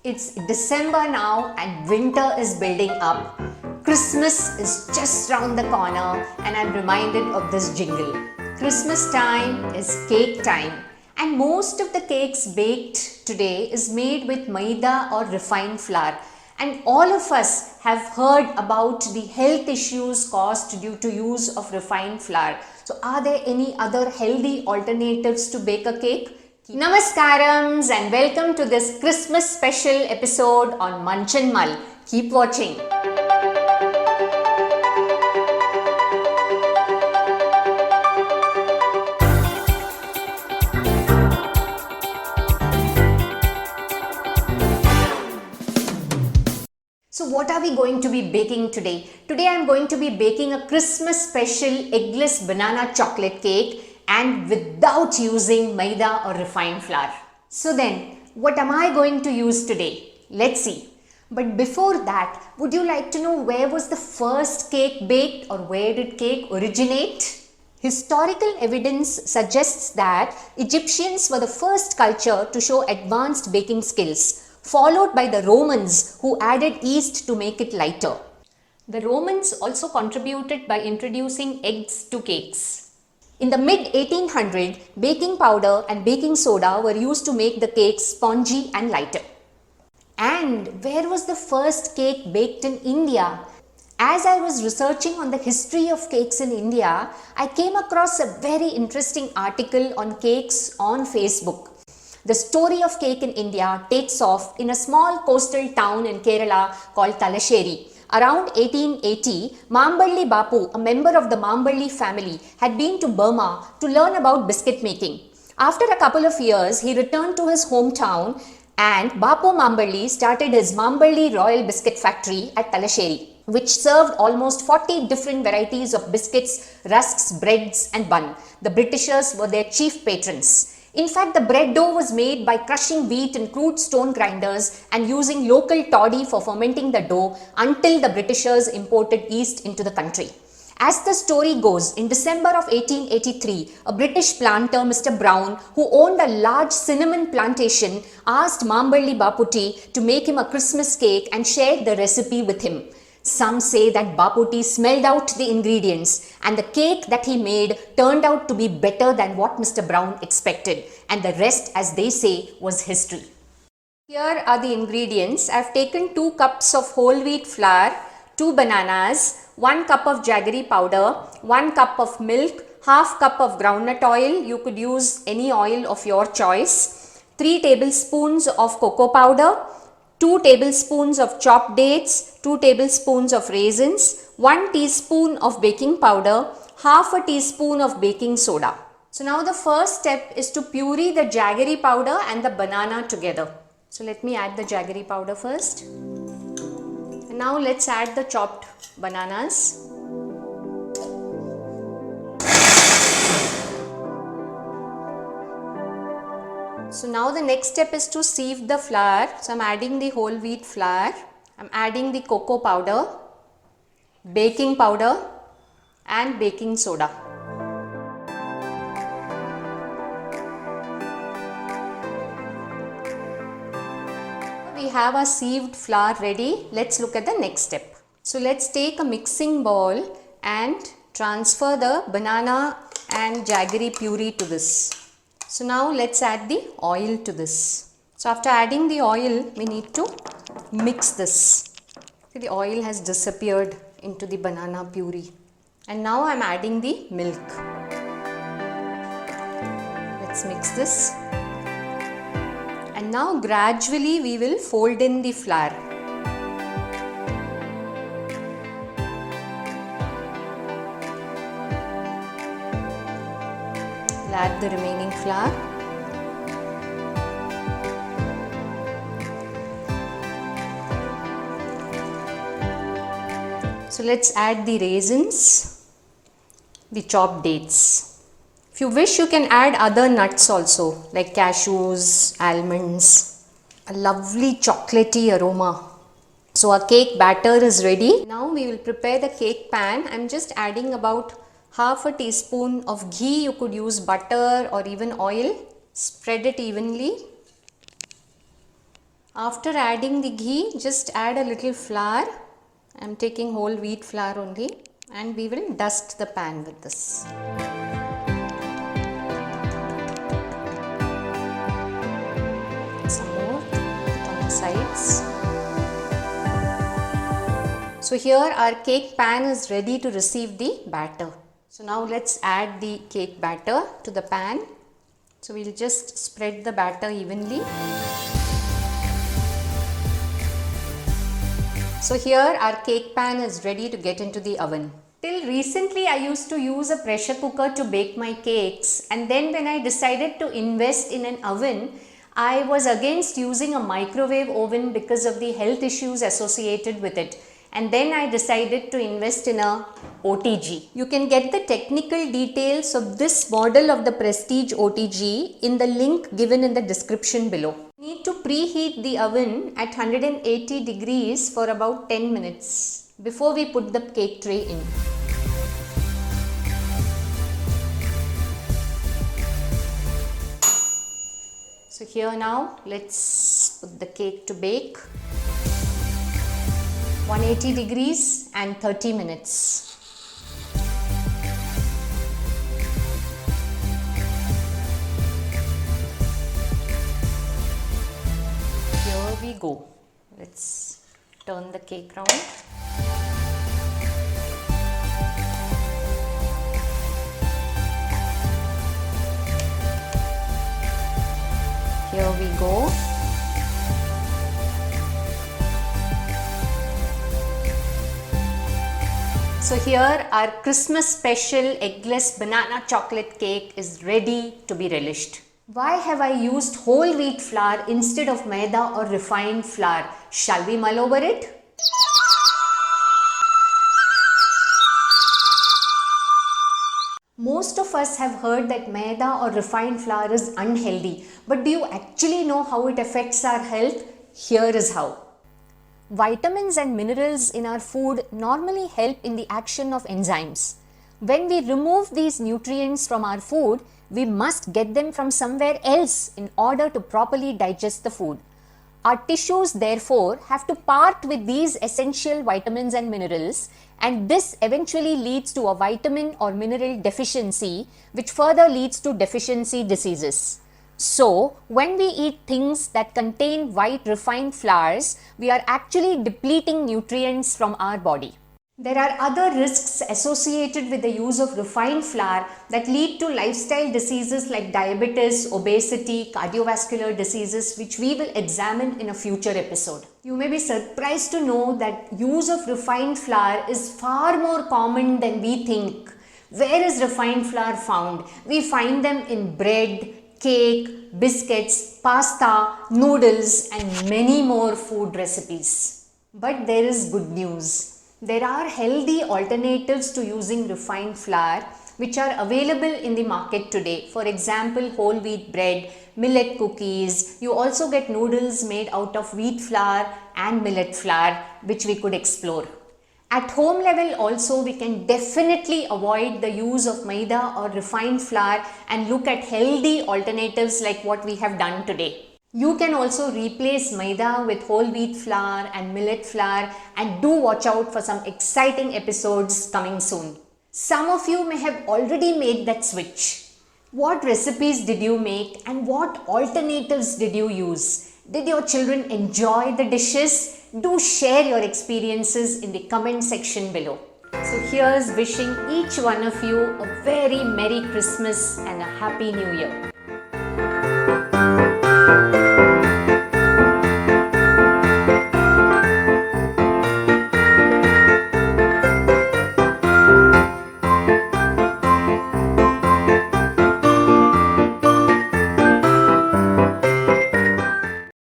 It's December now and winter is building up. Christmas is just round the corner and I'm reminded of this jingle. Christmas time is cake time, and most of the cakes baked today is made with Maida or refined flour. And all of us have heard about the health issues caused due to use of refined flour. So are there any other healthy alternatives to bake a cake? Namaskarams and welcome to this Christmas special episode on Munch and Mull. Keep watching. So what are we going to be baking today? Today I am going to be baking a Christmas special eggless banana chocolate cake, and without using maida or refined flour. So then, what am I going to use today? Let's see. But before that, would you like to know where was the first cake baked or where did cake originate? Historical evidence suggests that Egyptians were the first culture to show advanced baking skills, followed by the Romans who added yeast to make it lighter. The Romans also contributed by introducing eggs to cakes. In the mid-1800s, baking powder and baking soda were used to make the cakes spongy and lighter. And where was the first cake baked in India? As I was researching on the history of cakes in India, I came across a very interesting article on cakes on Facebook. The story of cake in India takes off in a small coastal town in Kerala called Thalassery. Around 1880, Mamballi Bapu, a member of the Mamballi family, had been to Burma to learn about biscuit making. After a couple of years, he returned to his hometown and Bapu Mamballi started his Mamballi Royal Biscuit Factory at Thalassery, which served almost 40 different varieties of biscuits, rusks, breads and bun. The Britishers were their chief patrons. In fact, the bread dough was made by crushing wheat in crude stone grinders and using local toddy for fermenting the dough until the Britishers imported yeast into the country. As the story goes, in December of 1883, a British planter, Mr. Brown, who owned a large cinnamon plantation, asked Mamballi Baputi to make him a Christmas cake and shared the recipe with him. Some say that Baputi smelled out the ingredients and the cake that he made turned out to be better than what Mr. Brown expected, and the rest, as they say, was history. Here are the ingredients. I have taken 2 cups of whole wheat flour, 2 bananas, 1 cup of jaggery powder, 1 cup of milk, half cup of groundnut oil, you could use any oil of your choice, 3 tablespoons of cocoa powder, 2 tablespoons of chopped dates, 2 tablespoons of raisins, 1 teaspoon of baking powder, half a teaspoon of baking soda. So now the first step is to puree the jaggery powder and the banana together. So let me add the jaggery powder first. And now let's add the chopped bananas. So now the next step is to sieve the flour. So I'm adding the whole wheat flour, I'm adding the cocoa powder, baking powder and baking soda. We have our sieved flour ready. Let's look at the next step. So let's take a mixing bowl and transfer the banana and jaggery puree to this. So now let's add the oil to this. So after adding the oil, we need to mix this. See, the oil has disappeared into the banana puree. And now I'm adding the milk. Let's mix this. And now gradually we will fold in the flour. Add the remaining flour. So let's add the raisins, the chopped dates. If you wish, you can add other nuts also like cashews, almonds. A lovely chocolatey aroma. So our cake batter is ready. Now we will prepare the cake pan. I'm just adding about half a teaspoon of ghee. You could use butter or even oil. Spread it evenly. After adding the ghee, just add a little flour. I am taking whole wheat flour only, and we will dust the pan with this. Some more on the sides. So here our cake pan is ready to receive the batter. So now let's add the cake batter to the pan. So we'll just spread the batter evenly. So here our cake pan is ready to get into the oven. Till recently I used to use a pressure cooker to bake my cakes, and then when I decided to invest in an oven, I was against using a microwave oven because of the health issues associated with it. And then I decided to invest in a OTG. You can get the technical details of this model of the Prestige OTG in the link given in the description below. Need to preheat the oven at 180 degrees for about 10 minutes before we put the cake tray in. So here now let's put the cake to bake. 180 degrees and 30 minutes. Here we go. Let's turn the cake round. Here we go. So here our Christmas special Eggless Banana Chocolate Cake is ready to be relished. Why have I used whole wheat flour instead of Maida or refined flour? Shall we mull over it? Most of us have heard that Maida or refined flour is unhealthy, but do you actually know how it affects our health? Here is how. Vitamins and minerals in our food normally help in the action of enzymes. When we remove these nutrients from our food, we must get them from somewhere else in order to properly digest the food. Our tissues therefore have to part with these essential vitamins and minerals, and this eventually leads to a vitamin or mineral deficiency, which further leads to deficiency diseases. So, when we eat things that contain white refined flours, we are actually depleting nutrients from our body. There are other risks associated with the use of refined flour that lead to lifestyle diseases like diabetes, obesity, cardiovascular diseases, which we will examine in a future episode. You may be surprised to know that use of refined flour is far more common than we think. Where is refined flour found? We find them in bread, cake, biscuits, pasta, noodles, and many more food recipes. But there is good news. There are healthy alternatives to using refined flour which are available in the market today. For example, whole wheat bread, millet cookies. You also get noodles made out of wheat flour and millet flour, which we could explore. At home level also, we can definitely avoid the use of Maida or refined flour and look at healthy alternatives like what we have done today. You can also replace Maida with whole wheat flour and millet flour, and do watch out for some exciting episodes coming soon. Some of you may have already made that switch. What recipes did you make and what alternatives did you use? Did your children enjoy the dishes? Do share your experiences in the comment section below. So here's wishing each one of you a very Merry Christmas and a Happy New Year.